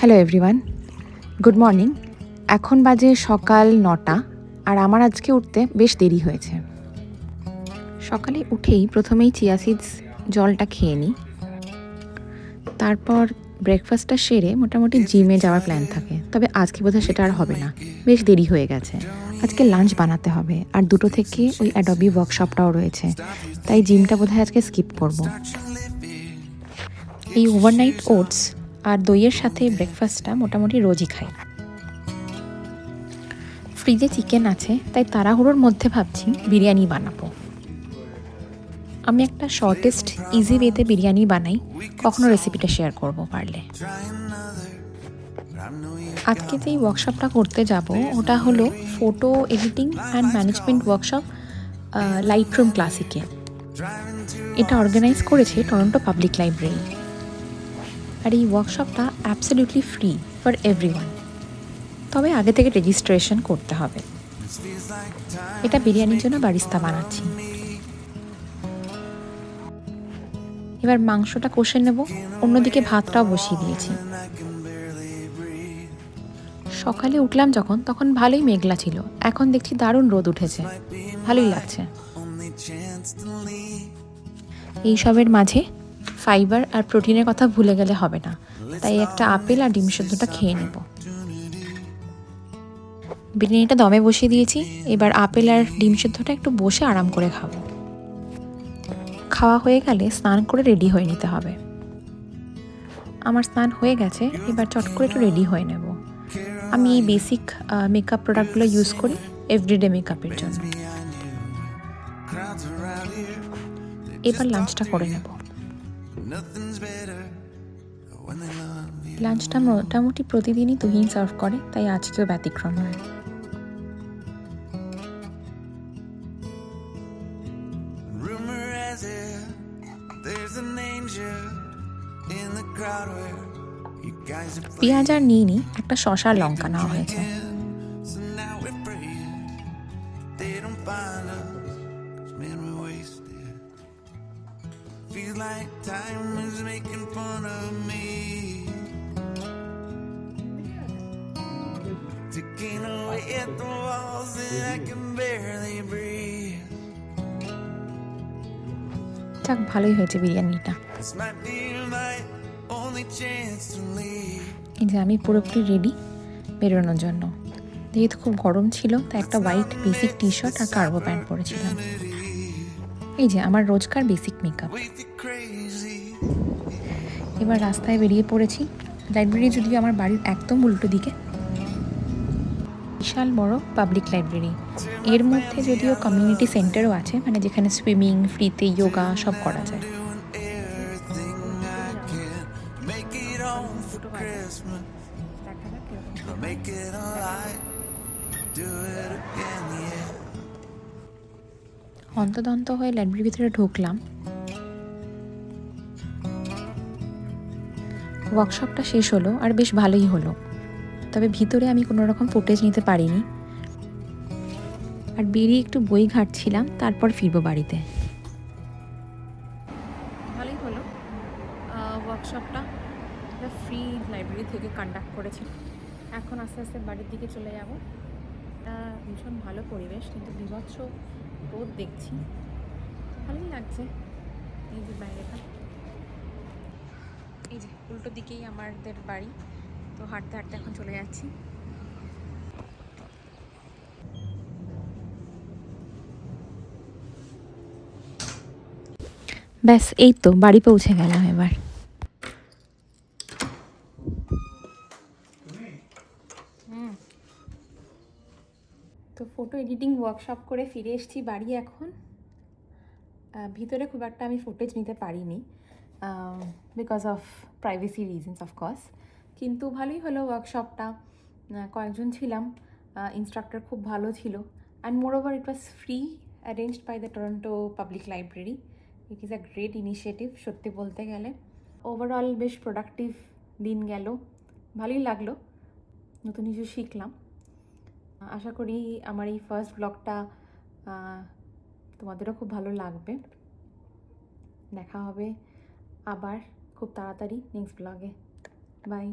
Hello everyone, good morning. এখন বাজে সকাল 9টা আর আমার আজকে উঠতে বেশ দেরি হয়েছে। সকালে উঠেই প্রথমেই চিয়া সিডস জলটা খেয়ে নিই, তারপর ব্রেকফাস্টটা সেরে মোটামুটি জিমে যাওয়ার প্ল্যান থাকে। তবে আজকে বোধহয় সেটা আর হবে না, বেশ দেরি হয়ে গেছে। আজকে লাঞ্চ বানাতে হবে আর 2টো থেকে ওই অ্যাডবি ওয়ার্কশপটাও রয়েছে, তাই জিমটা বোধহয় আজকে স্কিপ করব। এই ওভারনাইট ওটস আর দইয়ের সাথে ব্রেকফাস্টটা মোটামুটি রোজই খাই। ফ্রিজে চিকেন আছে, তাই তাড়াহুড়োর মধ্যে ভাবছি বিরিয়ানি বানাবো। আমি একটা শর্টেস্ট ইজি ওয়েতে বিরিয়ানি বানাই, কখনো রেসিপিটা শেয়ার করব পারলে। আজকে যেই ওয়ার্কশপটা করতে যাব ওটা হলো photo editing and management workshop Lightroom ক্লাসিকে। এটা অর্গানাইজ করেছে টরন্টো পাবলিক লাইব্রেরি। আর এই ওয়ার্কশপটা অ্যাবসলিউটলি ফ্রি ফর এভরিওয়ান, তবে আগে থেকে রেজিস্ট্রেশন করতে হবে। এটা বিরিয়ানির জন্য বারিস্তা বানাচ্ছি। এবার মাংসটা কষে নেব, অন্যদিকে ভাতটাও বসিয়ে দিয়েছি। সকালে উঠলাম যখন তখন ভালোই মেঘলা ছিল, এখন দেখছি দারুণ রোদ উঠেছে, ভালোই লাগছে। এইসবের মাঝে ফাইবার আর প্রোটিনের কথা ভুলে গেলে হবে না, তাই একটা আপেল আর ডিম সেদ্ধটা খেয়ে নেব। বিরিয়ানিটা দমে বসিয়ে দিয়েছি, এবার আপেল আর ডিম সেদ্ধটা একটু বসে আরাম করে খাবো। খাওয়া হয়ে গেলে স্নান করে রেডি হয়ে নিতে হবে। আমার স্নান হয়ে গেছে, এবার চট করে একটু রেডি হয়ে নেব। আমি এই বেসিক মেকআপ প্রোডাক্টগুলো ইউজ করি এভরিডে মেকআপের জন্য। এবার লাঞ্চটা করে নেব। লাঞ্চটা মোটামুটি প্রতিদিনই তুহিন সার্ভ করে, তাই আজকেও ব্যতিক্রম নয়। পেঁয়াজ আর নিয়ে নিই, একটা শসা লঙ্কা নেওয়া হয়েছে। যাক, ভালোই হয়েছে বিরিয়ানিটা। এই যে আমি পুরোপুরি রেডি বেরোনোর জন্য। যেহেতু খুব গরম ছিল, তাই একটা হোয়াইট বেসিক টি শার্ট আর কার্গো প্যান্ট পরেছিলাম। এই যে আমার রোজকার বেসিক মেকআপ। এবার রাস্তায় বেরিয়ে পড়েছি। লাইব্রেরি যদিও আমার বাড়ির একদম উল্টো দিকে। বিশাল বড় পাবলিক লাইব্রেরি। এর মধ্যে যদিও কমিউনিটি সেন্টারও আছে, মানে যেখানে সুইমিং, ফ্রিতে যোগা সব করা যায়। হন্তদন্ত হয়ে লাইব্রেরির ভিতরে ঢুকলাম। ওয়ার্কশপটা শেষ হলো আর বেশ ভালোই হলো, তবে ভিতরে আমি কোনো রকম ফুটেজ নিতে পারিনি। আর বেরিয়ে একটু বই ঘাঁটছিলাম, তারপর ফিরবো বাড়িতে। ভালোই হলো ওয়ার্কশপটা, ফ্রি লাইব্রেরি থেকে কন্ডাক্ট করেছি। এখন আস্তে আস্তে বাড়ির দিকে চলে যাব। এটা ভীষণ ভালো পরিবেশ, কিন্তু বিভৎস রোদ দেখছি। ভালোই লাগছে। এই যে বাইরেটা, এই যে উল্টো দিকেই আমাদের বাড়ি, তো হাঁটতে হাঁটতে এখন চলে যাচ্ছি। ব্যাস, এই তো বাড়ি পৌঁছে গেলাম এবার। তো ফটো এডিটিং ওয়ার্কশপ করে ফিরে এসেছি বাড়ি এখন। ভিতরে খুব একটা আমি ফুটেজ নিতে পারিনি, because of privacy reasons of course. কিন্তু ভালোই হলো ওয়ার্কশপটা, কয়েকজন ছিলাম, ইনস্ট্রাক্টর খুব ভালো ছিল, and moreover it was free, arranged by the Toronto public library. It is a great initiative সত্যি বলতে গেলে। ওভারঅল বেশ প্রোডাক্টিভ দিন গেল, ভালোই লাগলো, নতুন কিছু শিখলাম। আশা করি আমার এই ফার্স্ট ব্লগটা তোমাদেরও খুব ভালো লাগবে। দেখা হবে আবার খুব তাড়াতাড়ি নেক্সট ব্লগে। বাই।